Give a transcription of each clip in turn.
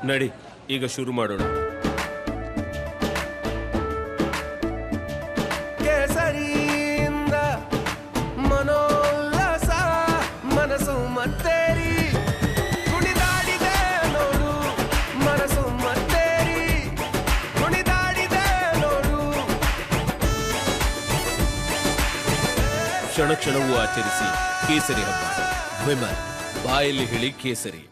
ನಡಿ, ಈಗ ಶುರು ಮಾಡೋಣ. ಕೇಸರಿಯಿಂದ ಮನೋಲ್ಲಾಸ ಮನಸ್ಸು ಮತ್ತೇರಿ ಕುಣಿದಾಡಿದೆ ನೋಡು, ಮನಸ್ಸು ಮತ್ತೇರಿ ಕುಣಿದಾಡಿದೆ ನೋಡು. ಕ್ಷಣ ಕ್ಷಣವೂ ಆಚರಿಸಿ ಕೇಸರಿ ಹಬ್ಬ. ವಿಮಲ್, ಬಾಯಲ್ಲಿ ಹೇಳಿ ಕೇಸರಿ.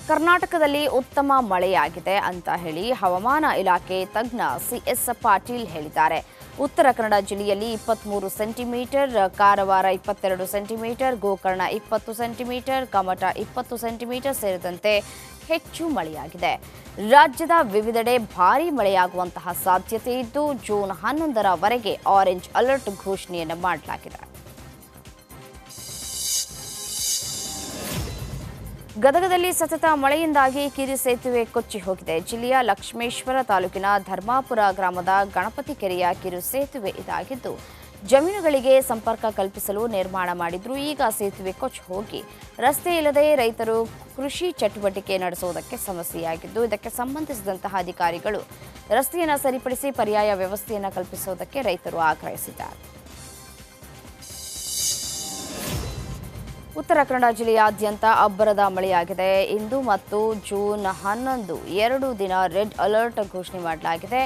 ಕರ್ನಾಟಕದಲ್ಲಿ ಉತ್ತಮ ಮಳೆಯಾಗಿದೆ ಅಂತ ಹೇಳಿ ಹವಾಮಾನ ಇಲಾಖೆ ತಜ್ಞ ಸಿಎಸ್ ಪಾಟೀಲ್ ಹೇಳಿದ್ದಾರೆ. ಉತ್ತರ ಕನ್ನಡ ಜಿಲ್ಲೆಯಲ್ಲಿ 23 centimetre, Karwar 22 centimetre, Gokarna 20 centimetre, Kumta 20 centimetre ಸೇರಿದಂತೆ ಹೆಚ್ಚು ಮಳೆಯಾಗಿದೆ. ರಾಜ್ಯದ ವಿವಿಧೆಡೆ ಭಾರೀ ಮಳೆಯಾಗುವಂತಹ ಸಾಧ್ಯತೆ ಇದ್ದು ಜೂನ್ 11ರವರೆಗೆ ಆರೆಂಜ್ ಅಲರ್ಟ್ ಘೋಷಣೆಯನ್ನು ಮಾಡಲಾಗಿದೆ. ಗದಗದಲ್ಲಿ ಸತತ ಮಳೆಯಿಂದಾಗಿ ಕಿರಿ ಸೇತುವೆ ಕೊಚ್ಚಿ ಹೋಗಿದೆ. ಜಿಲ್ಲೆಯ ಲಕ್ಷ್ಮೇಶ್ವರ ತಾಲೂಕಿನ ಧರ್ಮಾಪುರ ಗ್ರಾಮದ ಗಣಪತಿ ಕೆರೆಯ ಕಿರು ಸೇತುವೆ ಇದಾಗಿದ್ದು ಜಮೀನುಗಳಿಗೆ ಸಂಪರ್ಕ ಕಲ್ಪಿಸಲು ನಿರ್ಮಾಣ ಮಾಡಿದ್ರು. ಈಗ ಸೇತುವೆ ಕೊಚ್ಚಿ ಹೋಗಿ ರಸ್ತೆ ಇಲ್ಲದೆ ರೈತರು ಕೃಷಿ ಚಟುವಟಿಕೆ ನಡೆಸುವುದಕ್ಕೆ ಸಮಸ್ಯೆಯಾಗಿದ್ದು ಇದಕ್ಕೆ ಸಂಬಂಧಿಸಿದಂತಹ ಅಧಿಕಾರಿಗಳು ರಸ್ತೆಯನ್ನು ಸರಿಪಡಿಸಿ ಪರ್ಯಾಯ ವ್ಯವಸ್ಥೆಯನ್ನು ಕಲ್ಪಿಸುವುದಕ್ಕೆ ರೈತರು ಆಗ್ರಹಿಸಿದ್ದಾರೆ. ಉತ್ತರ ಕನ್ನಡ ಜಿಲ್ಲೆಯಾದ್ಯಂತ ಅಬ್ಬರದ ಮಳೆಯಾಗಿದೆ. ಇಂದು ಮತ್ತು ಜೂನ್ 11 2 ದಿನ ರೆಡ್ ಅಲರ್ಟ್ ಘೋಷಣೆ ಮಾಡಲಾಗಿದೆ.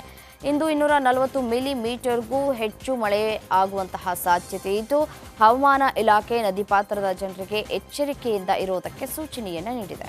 ಇಂದು 240 ಮಿಲಿಮೀಟರ್ಗೂ ಹೆಚ್ಚು ಮಳೆ ಆಗುವಂತಹ ಸಾಧ್ಯತೆ ಇದ್ದು ಹವಾಮಾನ ಇಲಾಖೆ ನದಿ ಪಾತ್ರದ ಜನರಿಗೆ ಎಚ್ಚರಿಕೆಯಿಂದ ಇರುವುದಕ್ಕೆ ಸೂಚನೆಯನ್ನು ನೀಡಿದೆ.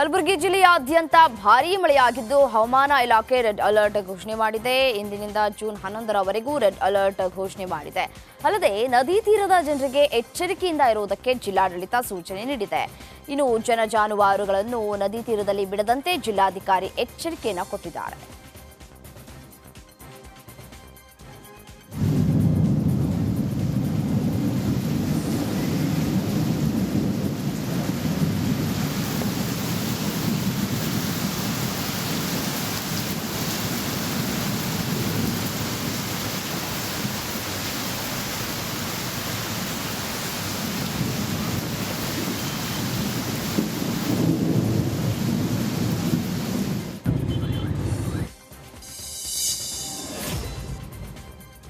ಕಲಬುರಗಿ ಜಿಲ್ಲೆಯಾದ್ಯಂತ ಭಾರೀ ಮಳೆಯಾಗಿದ್ದು ಹವಾಮಾನ ಇಲಾಖೆ ರೆಡ್ ಅಲರ್ಟ್ ಘೋಷಣೆ ಮಾಡಿದೆ. ಇಂದಿನಿಂದ ಜೂನ್ 11ರವರೆಗೂ ರೆಡ್ ಅಲರ್ಟ್ ಘೋಷಣೆ ಮಾಡಿದೆ. ಅಲ್ಲದೆ ನದಿ ತೀರದ ಜನರಿಗೆ ಎಚ್ಚರಿಕೆಯಿಂದ ಇರುವುದಕ್ಕೆ ಜಿಲ್ಲಾಡಳಿತ ಸೂಚನೆ ನೀಡಿದೆ. ಇನ್ನು ಜಾನುವಾರುಗಳನ್ನು ನದಿ ತೀರದಲ್ಲಿ ಬಿಡದಂತೆ ಜಿಲ್ಲಾಧಿಕಾರಿ ಎಚ್ಚರಿಕೆಯನ್ನು ಕೊಟ್ಟಿದ್ದಾರೆ.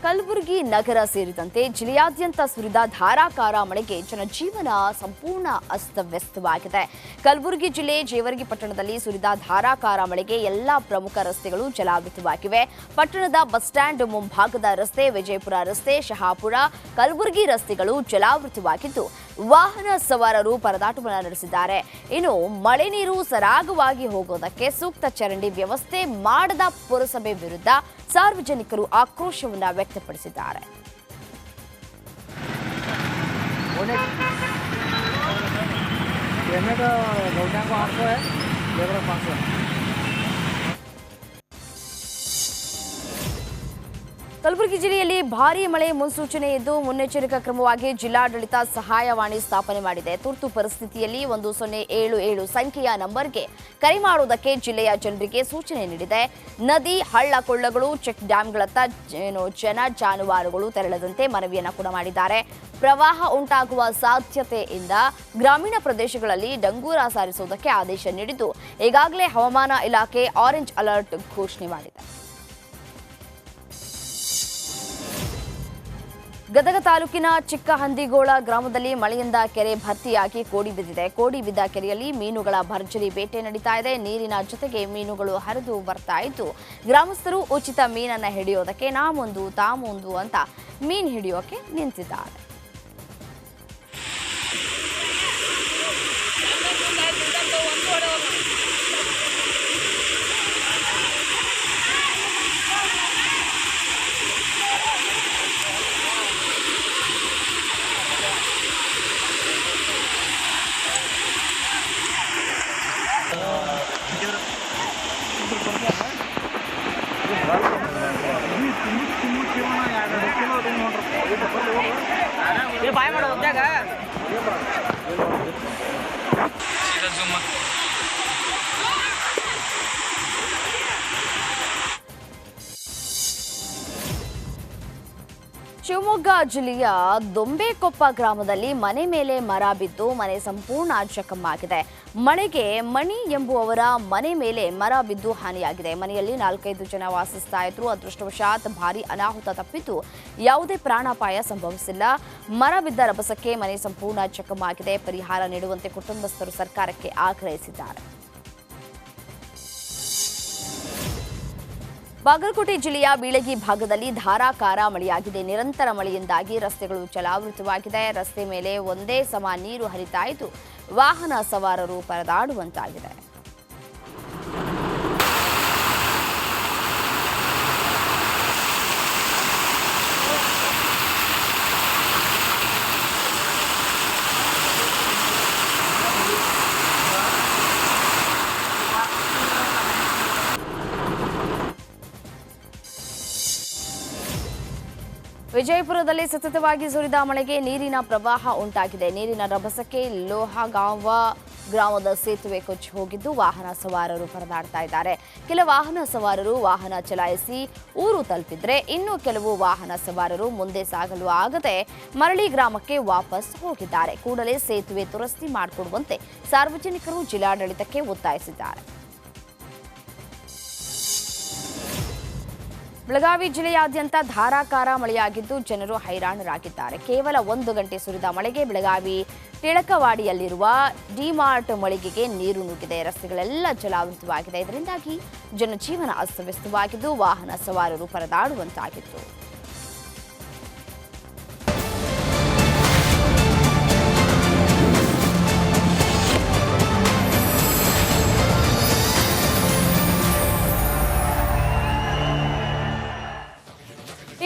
ಕಲಬುರಗಿ ನಗರ ಸೇರಿದಂತೆ ಜಿಲ್ಲೆಯಾದ್ಯಂತ ಸುರಿದ ಧಾರಾಕಾರ ಮಳೆಗೆ ಜನಜೀವನ ಸಂಪೂರ್ಣ ಅಸ್ತವ್ಯಸ್ತವಾಗಿದೆ. ಕಲಬುರಗಿ ಜಿಲ್ಲೆ ಜೇವರ್ಗಿ ಪಟ್ಟಣದಲ್ಲಿ ಸುರಿದ ಧಾರಾಕಾರ ಮಳೆಗೆ ಎಲ್ಲಾ ಪ್ರಮುಖ ರಸ್ತೆಗಳು ಜಲಾವೃತವಾಗಿವೆ. ಪಟ್ಟಣದ ಬಸ್ ಸ್ಟ್ಯಾಂಡ್ ಮುಂಭಾಗದ ರಸ್ತೆ, ವಿಜಯಪುರ ರಸ್ತೆ, ಶಹಾಪುರ, ಕಲಬುರಗಿ ರಸ್ತೆಗಳು ಜಲಾವೃತವಾಗಿದ್ದು ವಾಹನ ಸವಾರರು ಪರದಾಟವನ್ನು ನಡೆಸಿದ್ದಾರೆ. ಇನ್ನು ಮಳೆ ನೀರು ಸರಾಗವಾಗಿ ಹೋಗೋದಕ್ಕೆ ಸೂಕ್ತ ಚರಂಡಿ ವ್ಯವಸ್ಥೆ ಮಾಡದ ಪುರಸಭೆ ವಿರುದ್ಧ ಸಾರ್ವಜನಿಕರು ಆಕ್ರೋಶವನ್ನು ವ್ಯಕ್ತಪಡಿಸಿದ್ದಾರೆ. ಕಲಬುರಗಿ ಜಿಲ್ಲೆಯಲ್ಲಿ ಭಾರೀ ಮಳೆ ಮುನ್ಸೂಚನೆ ಇದ್ದು ಮುನ್ನೆಚ್ಚರಿಕಾ ಕ್ರಮವಾಗಿ ಜಿಲ್ಲಾಡಳಿತ ಸಹಾಯವಾಣಿ ಸ್ಥಾಪನೆ ಮಾಡಿದೆ. ತುರ್ತು ಪರಿಸ್ಥಿತಿಯಲ್ಲಿ 1077 ಸಂಖ್ಯೆಯ ನಂಬರ್ಗೆ ಕರೆ ಮಾಡುವುದಕ್ಕೆ ಜಿಲ್ಲೆಯ ಜನರಿಗೆ ಸೂಚನೆ ನೀಡಿದೆ. ನದಿ, ಹಳ್ಳ ಕೊಳ್ಳಗಳು, ಚೆಕ್ ಡ್ಯಾಂಗಳತ್ತ ಜಾನುವಾರುಗಳು ತೆರಳದಂತೆ ಮನವಿಯನ್ನು ಕೂಡ ಮಾಡಿದ್ದಾರೆ. ಪ್ರವಾಹ ಉಂಟಾಗುವ ಸಾಧ್ಯತೆಯಿಂದ ಗ್ರಾಮೀಣ ಪ್ರದೇಶಗಳಲ್ಲಿ ಡಂಗೂರ ಸಾರಿಸುವುದಕ್ಕೆ ಆದೇಶ ನೀಡಿದ್ದು ಈಗಾಗಲೇ ಹವಾಮಾನ ಇಲಾಖೆ ಆರೆಂಜ್ ಅಲರ್ಟ್ ಘೋಷಣೆ ಮಾಡಿದೆ. ಗದಗ ತಾಲೂಕಿನ ಚಿಕ್ಕ ಹಂದಿಗೋಳ ಗ್ರಾಮದಲ್ಲಿ ಮಳೆಯಿಂದ ಕೆರೆ ಭರ್ತಿಯಾಗಿ ಕೋಡಿ ಬಿದ್ದಿದೆ. ಕೋಡಿ ಬಿದ್ದ ಕೆರೆಯಲ್ಲಿ ಮೀನುಗಳ ಭರ್ಜರಿ ಬೇಟೆ ನಡೀತಾ ಇದೆ. ನೀರಿನ ಜೊತೆಗೆ ಮೀನುಗಳು ಹರಿದು ಬರ್ತಾ ಇದ್ದು ಗ್ರಾಮಸ್ಥರು ಉಚಿತ ಮೀನನ್ನು ಹಿಡಿಯೋದಕ್ಕೆ ನಾ ಮುಂದು ತಾ ಮುಂದು ಅಂತ ಮೀನು ಹಿಡಿಯೋಕೆ ನಿಂತಿದ್ದಾರೆ. ಶಿವಮೊಗ್ಗ ಜಿಲ್ಲೆಯ ದೊಂಬೇಕೊಪ್ಪ ಗ್ರಾಮದಲ್ಲಿ ಮನೆ ಮೇಲೆ ಮರ ಬಿದ್ದು ಮನೆ ಸಂಪೂರ್ಣ ಜಖಮ್ಮಾಗಿದೆ. ಮಳೆಗೆ ಮಣಿ ಎಂಬುವವರ ಮನೆ ಮೇಲೆ ಮರ ಬಿದ್ದು ಹಾನಿಯಾಗಿದೆ. ಮನೆಯಲ್ಲಿ 4-5 ಜನ ವಾಸಿಸ್ತಾ ಇದ್ರು. ಅದೃಷ್ಟವಶಾತ್ ಭಾರೀ ಅನಾಹುತ ತಪ್ಪಿದ್ದು ಯಾವುದೇ ಪ್ರಾಣಾಪಾಯ ಸಂಭವಿಸಿಲ್ಲ. ಮರ ಬಿದ್ದ ರಭಸಕ್ಕೆ ಮನೆ ಸಂಪೂರ್ಣ ಜಖಮ್ಮಾಗಿದೆ. ಪರಿಹಾರ ನೀಡುವಂತೆ ಕುಟುಂಬಸ್ಥರು ಸರ್ಕಾರಕ್ಕೆ ಆಗ್ರಹಿಸಿದ್ದಾರೆ. ಬಾಗಲಕೋಟೆ ಜಿಲ್ಲೆಯ ಬೀಳಗಿ ಭಾಗದಲ್ಲಿ ಧಾರಾಕಾರ ಮಳೆಯಾಗಿದೆ. ನಿರಂತರ ಮಳೆಯಿಂದಾಗಿ ರಸ್ತೆಗಳು ಜಲಾವೃತವಾಗಿದೆ. ರಸ್ತೆ ಮೇಲೆ ಒಂದೇ ಸಮ ನೀರು ಹರಿತಾ ಇದ್ದು ವಾಹನ ಸವಾರರು ಪರದಾಡುವಂತಾಗಿದೆ. ವಿಜಯಪುರದಲ್ಲಿ ಸತತವಾಗಿ ಸುರಿದ ಮಳೆಗೆ ನೀರಿನ ಪ್ರವಾಹ ಉಂಟಾಗಿದೆ. ನೀರಿನ ರಭಸಕ್ಕೆ ಲೋಹಗಾಂವ ಗ್ರಾಮದ ಸೇತುವೆ ಕೊಚ್ಚಿ ಹೋಗಿದ್ದು ವಾಹನ ಸವಾರರು ಪರದಾಡ್ತಾ ಇದ್ದಾರೆ. ಕೆಲ ವಾಹನ ಸವಾರರು ವಾಹನ ಚಲಾಯಿಸಿ ಊರು ತಲುಪಿದ್ರೆ ಇನ್ನು ಕೆಲವು ವಾಹನ ಸವಾರರು ಮುಂದೆ ಸಾಗಲು ಆಗದೆ ಮರಳಿ ಗ್ರಾಮಕ್ಕೆ ವಾಪಸ್ ಹೋಗಿದ್ದಾರೆ. ಕೂಡಲೇ ಸೇತುವೆ ದುರಸ್ತಿ ಮಾಡಿಕೊಡುವಂತೆ ಸಾರ್ವಜನಿಕರು ಜಿಲ್ಲಾಡಳಿತಕ್ಕೆ ಒತ್ತಾಯಿಸಿದ್ದಾರೆ. ಬೆಳಗಾವಿ ಜಿಲ್ಲೆಯಾದ್ಯಂತ ಧಾರಾಕಾರ ಮಳೆಯಾಗಿದ್ದು ಜನರು ಹೈರಾಣರಾಗಿದ್ದಾರೆ. ಕೇವಲ 1 ಗಂಟೆ ಸುರಿದ ಮಳೆಗೆ ಬೆಳಗಾವಿ ಟಿಳಕವಾಡಿಯಲ್ಲಿರುವ ಡಿಮಾರ್ಟ್ ಮಳಿಗೆಗೆ ನೀರು ನುಗ್ಗಿದೆ. ರಸ್ತೆಗಳೆಲ್ಲ ಜಲಾವೃತವಾಗಿದೆ. ಇದರಿಂದಾಗಿ ಜನಜೀವನ ಅಸ್ತವ್ಯಸ್ತವಾಗಿದ್ದು ವಾಹನ ಸವಾರರು ಪರದಾಡುವಂತಾಗಿತ್ತು.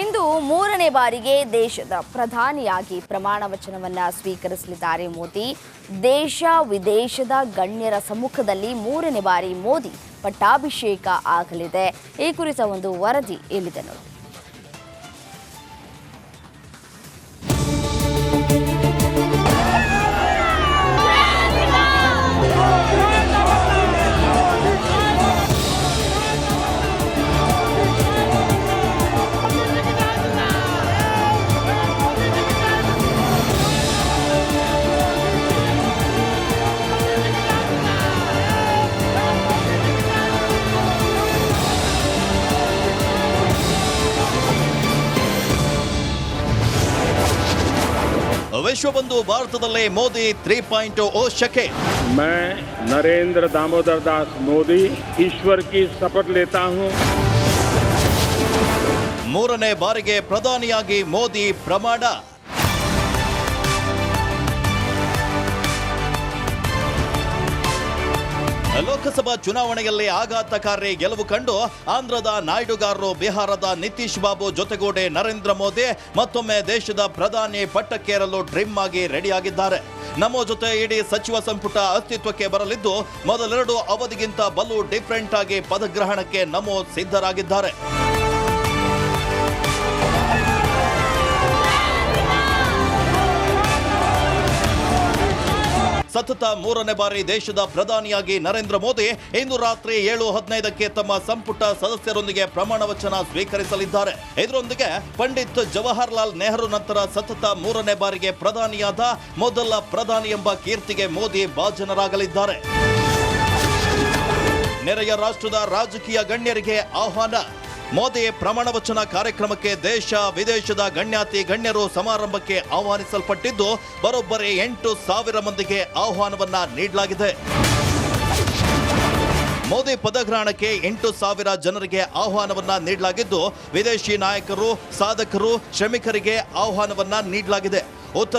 ಇಂದು 3ನೇ ಬಾರಿಗೆ ದೇಶದ ಪ್ರಧಾನಿಯಾಗಿ ಪ್ರಮಾಣ ವಚನವನ್ನ ಸ್ವೀಕರಿಸಲಿದ್ದಾರೆ ಮೋದಿ. ದೇಶ ವಿದೇಶದ ಗಣ್ಯರ ಸಮ್ಮುಖದಲ್ಲಿ 3ನೇ ಬಾರಿ ಮೋದಿ ಪಟ್ಟಾಭಿಷೇಕ ಆಗಲಿದೆ. ಈ ಕುರಿತ ಒಂದು ವರದಿ ಇಲ್ಲಿದೆ ನೋಡಿ. ವಿಶ್ವಬಂಧು ಭಾರತದಲ್ಲೇ ಮೋದಿ 3.0 ಶಕೆ. मैं नरेंद्र दामोदर दास मोदी ईश्वर की शपथ लेता हूं. 3ನೇ ಬಾರಿಗೆ ಪ್ರಧಾನಿಯಾಗಿ ಮೋದಿ ಪ್ರಮಾಣ. ಲೋಕಸಭಾ ಚುನಾವಣೆಯಲ್ಲಿ ಆಘಾತಕಾರಿ ಗೆಲುವು ಕಂಡು ಆಂಧ್ರದ ನಾಯ್ಡುಗಾರರು ಬಿಹಾರದ ನಿತೀಶ್ ಬಾಬು ಜೊತೆಗೂಡಿ ನರೇಂದ್ರ ಮೋದಿ ಮತ್ತೊಮ್ಮೆ ದೇಶದ ಪ್ರಧಾನಿ ಪಟ್ಟಕ್ಕೇರಲು ಡ್ರೀಮ್ ಆಗಿ ರೆಡಿಯಾಗಿದ್ದಾರೆ. ನಮ್ಮ ಜೊತೆ ಇಡೀ ಸಚಿವ ಸಂಪುಟ ಅಸ್ತಿತ್ವಕ್ಕೆ ಬರಲಿದ್ದು ಮೊದಲೆರಡು ಅವಧಿಗಿಂತ ಬಲು ಡಿಫರೆಂಟ್ ಆಗಿ ಪದಗ್ರಹಣಕ್ಕೆ ನಮೋ ಸಿದ್ಧರಾಗಿದ್ದಾರೆ. ಸತತ 3ನೇ ಬಾರಿ ದೇಶದ ಪ್ರಧಾನಿಯಾಗಿ ನರೇಂದ್ರ ಮೋದಿ ಇಂದು ರಾತ್ರಿ 7:15ಕ್ಕೆ ತಮ್ಮ ಸಂಪುಟ ಸದಸ್ಯರೊಂದಿಗೆ ಪ್ರಮಾಣ ವಚನ ಸ್ವೀಕರಿಸಲಿದ್ದಾರೆ. ಇದರೊಂದಿಗೆ ಪಂಡಿತ್ ಜವಾಹರ್ಲಾಲ್ ನೆಹರು ನಂತರ ಸತತ 3ನೇ ಬಾರಿಗೆ ಪ್ರಧಾನಿಯಾದ ಮೊದಲ ಪ್ರಧಾನಿ ಎಂಬ ಕೀರ್ತಿಗೆ ಮೋದಿ ಭಾಜನರಾಗಲಿದ್ದಾರೆ. ನೆರೆಯ ರಾಷ್ಟ್ರದ ರಾಜಕೀಯ ಗಣ್ಯರಿಗೆ ಆಹ್ವಾನ. ಮೋದಿ ಪ್ರಮಾಣ ವಚನ ಕಾರ್ಯಕ್ರಮಕ್ಕೆ ದೇಶ ವಿದೇಶದ ಗಣ್ಯಾತಿ ಗಣ್ಯರು ಸಮಾರಂಭಕ್ಕೆ ಆಹ್ವಾನಿಸಲ್ಪಟ್ಟಿದ್ದು ಬರೋಬ್ಬರಿ 8,000 ಮಂದಿಗೆ ಆಹ್ವಾನವನ್ನ ನೀಡಲಾಗಿದೆ. ಮೋದಿ ಪದಗ್ರಹಣಕ್ಕೆ 8,000 ಜನರಿಗೆ ಆಹ್ವಾನವನ್ನ ನೀಡಲಾಗಿದ್ದು ವಿದೇಶಿ ನಾಯಕರು, ಸಾಧಕರು, ಶ್ರಮಿಕರಿಗೆ ಆಹ್ವಾನವನ್ನ ನೀಡಲಾಗಿದೆ.